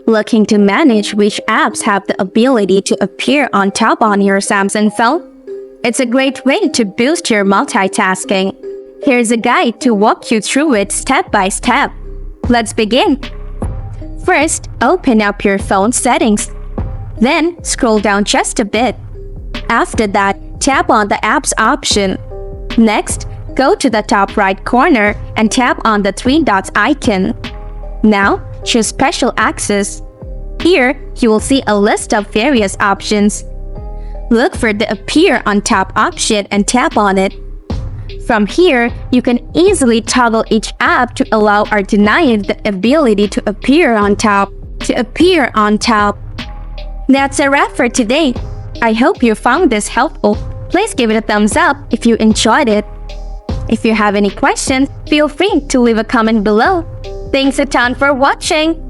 Looking to manage which apps have the ability to appear on top on your Samsung phone? It's a great way to boost your multitasking. Here's a guide to walk you through it step by step. Let's begin. First, open up your phone settings. Then, scroll down just a bit. After that, tap on the Apps option. Next, go to the top right corner and tap on the three dots icon. Now, choose Special Access. Here, you will see a list of various options. Look for the Appear on Top option and tap on it. From here, you can easily toggle each app to allow or deny it the ability to appear on top. That's a wrap for today. I hope you found this helpful. Please give it a thumbs up if you enjoyed it. If you have any questions, feel free to leave a comment below. Thanks a ton for watching.